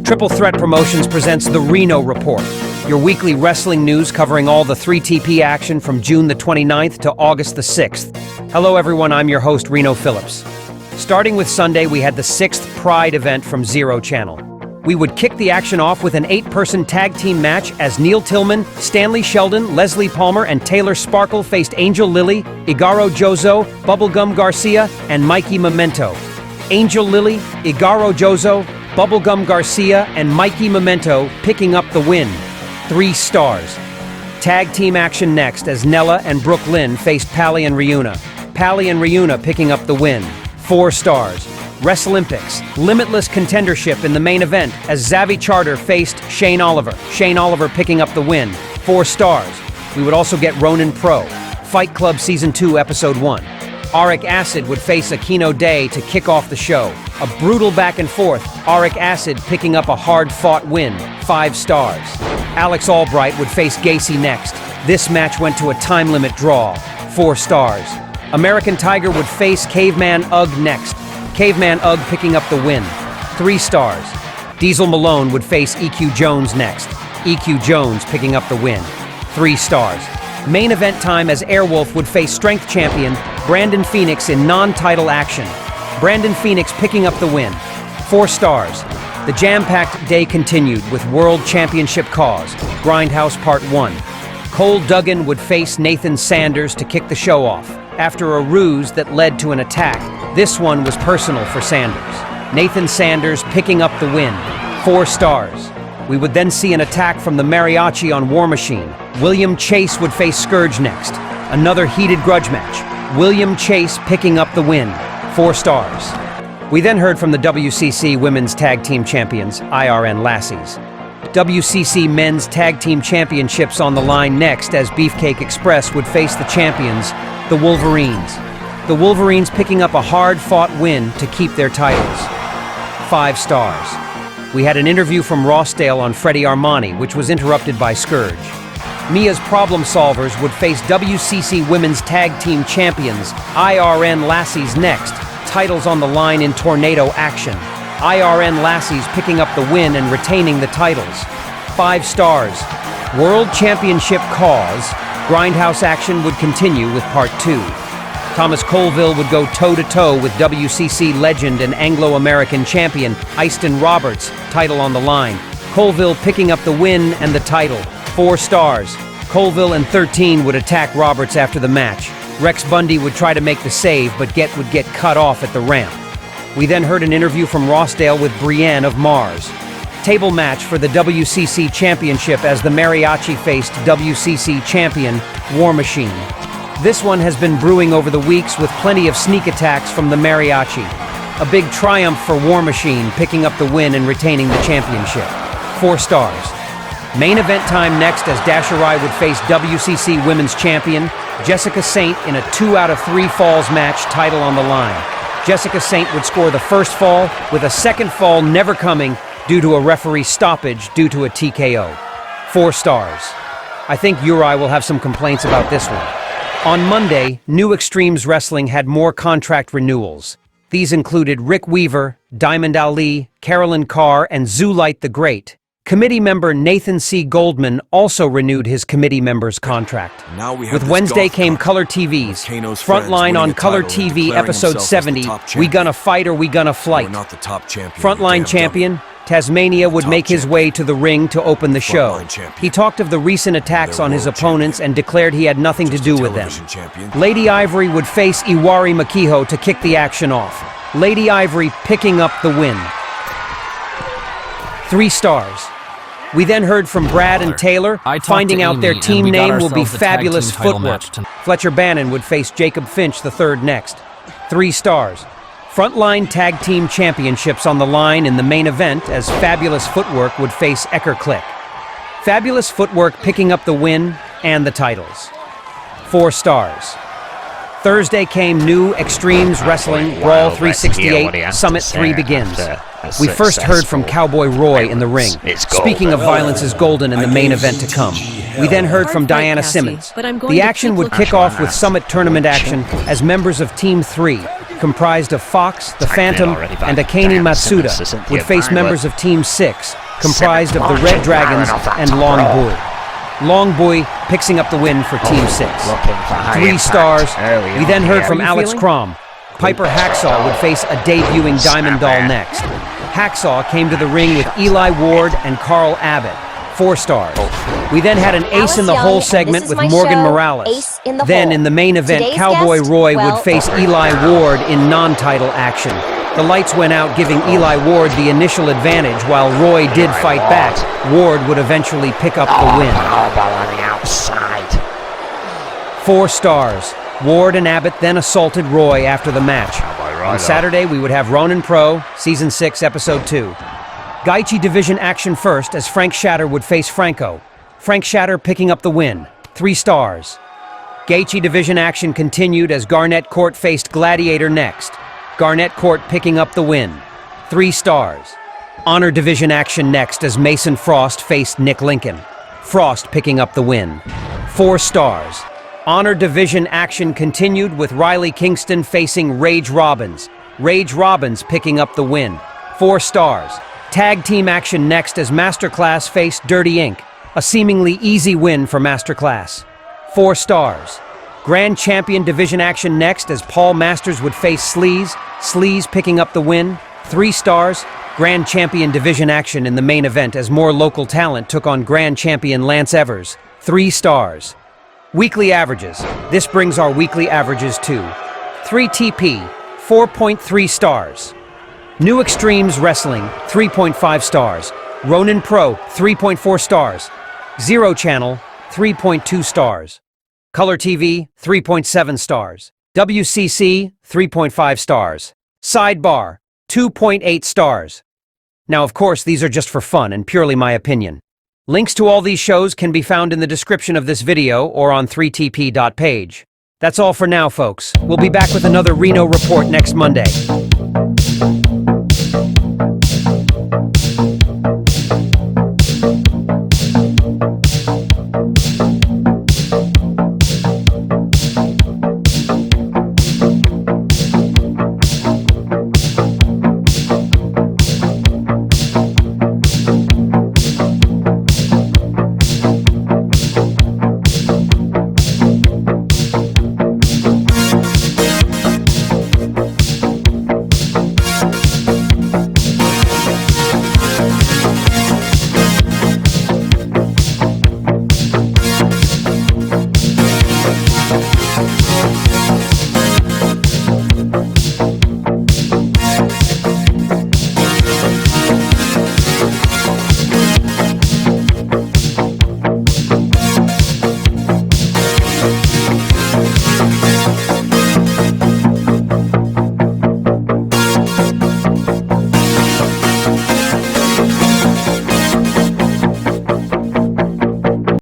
Triple Threat Promotions presents the Reno Report, your weekly wrestling news covering all the 3TP action from June the 29th to August the 6th. Hello everyone, I'm your host Reno Phillips. Starting with Sunday, we had the 6th Pride event from Zero Channel. We would kick the action off with an 8-person tag team match as Neil Tillman, Stanley Sheldon, Leslie Palmer, and Taylor Sparkle faced Angel Lily, Igaro Jozo, Bubblegum Garcia, and Mikey Memento. Angel Lily, Igaro Jozo, Bubblegum Garcia, and Mikey Memento picking up the win. 3 stars. Tag team action next as Nella and Brooke Lynn faced Pally and Ryuna. Pally and Ryuna picking up the win. 4 stars. WrestleOlympics, limitless contendership in the main event as Zavi Charter faced Shane Oliver. Shane Oliver picking up the win. 4 stars. We would also get Ronin Pro. Fight Club Season 2, Episode 1. Auric Acid would face Aquino Day to kick off the show. A brutal back and forth, Auric Acid picking up a hard-fought win. 5 stars. Alex Albright would face Gacy next. This match went to a time limit draw. 4 stars. American Tiger would face Caveman Ugg next. Caveman Ugg picking up the win. 3 stars. Diesel Malone would face EQ Jones next. EQ Jones picking up the win. 3 stars. Main event time as Airwolf would face strength champion Brandon Phoenix in non-title action. Brandon Phoenix picking up the win. 4 stars. The jam-packed day continued with World Championship Cause, Grindhouse Part 1. Cole Duggan would face Nathan Sanders to kick the show off. After a ruse that led to an attack, this one was personal for Sanders. Nathan Sanders picking up the win. 4 stars. We would then see an attack from the Mariachi on War Machine. William Chase would face Scourge next. Another heated grudge match. William Chase picking up the win. 4 stars. We then heard from the WCC Women's Tag Team Champions, IRN Lassies. WCC Men's Tag Team Championships on the line next as Beefcake Express would face the champions, the Wolverines. The Wolverines picking up a hard-fought win to keep their titles. 5 stars. We had an interview from Rossdale on Freddie Armani, which was interrupted by Scourge. Mia's Problem Solvers would face WCC Women's Tag Team Champions, IRN Lassies next. Titles on the line in tornado action. IRN Lassies picking up the win and retaining the titles. 5 stars. World Championship Cause, Grindhouse action would continue with Part 2. Thomas Colville would go toe-to-toe with WCC legend and Anglo-American champion Easton Roberts, title on the line. Colville picking up the win and the title. 4 stars. Colville and 13 would attack Roberts after the match. Rex Bundy would try to make the save, but would get cut off at the ramp. We then heard an interview from Rossdale with Brienne of Mars. Table match for the WCC Championship as the Mariachi faced WCC champion War Machine. This one has been brewing over the weeks with plenty of sneak attacks from the Mariachi. A big triumph for War Machine picking up the win and retaining the championship. 4 stars. Main event time next as Dasharai would face WCC Women's Champion Jessica Saint in a 2 out of 3 falls match, title on the line. Jessica Saint would score the first fall, with a second fall never coming due to a referee stoppage due to a TKO. 4 stars. I think Uri will have some complaints about this one. On Monday, New Extremes Wrestling had more contract renewals. These included Rick Weaver, Diamond Ali, Carolyn Carr, and Zoolite the Great. Committee member Nathan C. Goldman also renewed his committee member's contract. With Wednesday came Color TV's Frontline on Color TV Episode 70, We Gonna Fight or We Gonna Flight. Frontline champion Tasmania would make his way to the ring to open the show. He talked of the recent attacks on his opponents and declared he had nothing to do with them. Lady Ivory would face Iwari Makiho to kick the action off. Lady Ivory picking up the win. 3 stars. We then heard from Brad and Taylor, finding out their team name will be Fabulous Footwork. Fletcher Bannon would face Jacob Finch III next. 3 stars. Frontline Tag Team Championships on the line in the main event as Fabulous Footwork would face Ecker Click. Fabulous Footwork picking up the win and the titles. 4 stars. Thursday came New Extremes Wrestling Brawl 368 Summit 3 begins. We first heard from Cowboy Roy in the ring. Speaking of violence is golden in the main event to come. We then heard from Diana Simmons. The action would kick off with Summit Tournament action as members of Team 3, comprised of Fox, the Phantom, and Akane Matsuda, would face members of Team 6, comprised of the Red Dragons and Long Bui. Long Bui picking up the win for Team 6. 3 stars. We then heard from Alex Crom. Piper Hacksaw would face a debuting Diamond Doll next. Hacksaw came to the ring with Eli Ward and Carl Abbott. 4 stars. We then had an Ace in the Hole segment with Morgan Morales. Then in the main event, Cowboy Roy would face Eli Ward in non-title action. The lights went out, giving Eli Ward the initial advantage, while Roy did fight back. Ward would eventually pick up the win. 4 stars. Ward and Abbott then assaulted Roy after the match. On Saturday, we would have Ronin Pro, Season 6, Episode 2. Gaethje division action first, as Frank Shatter would face Franco. Frank Shatter picking up the win. 3 stars. Gaethje division action continued as Garnett Court faced Gladiator next. Garnett Court picking up the win. 3 stars. Honor division action next as Mason Frost faced Nick Lincoln. Frost picking up the win. 4 stars. Honor division action continued with Riley Kingston facing Rage Robbins. Rage Robbins picking up the win. 4 stars. Tag team action next as Masterclass faced Dirty Inc. A seemingly easy win for Masterclass. 4 stars. Grand Champion division action next as Paul Masters would face Sleaze. Sleaze picking up the win. 3 stars. Grand Champion division action in the main event as more local talent took on Grand Champion Lance Evers. 3 stars. Weekly averages. This brings our weekly averages to 3TP, 4.3 stars. New Extremes Wrestling, 3.5 stars. Ronin Pro, 3.4 stars. Zero Channel, 3.2 stars. Color TV, 3.7 stars. WCC, 3.5 stars. Sidebar, 2.8 stars. Now, of course, these are just for fun and purely my opinion. Links to all these shows can be found in the description of this video or on 3tp.page. That's all for now, folks. We'll be back with another Reno Report next Monday.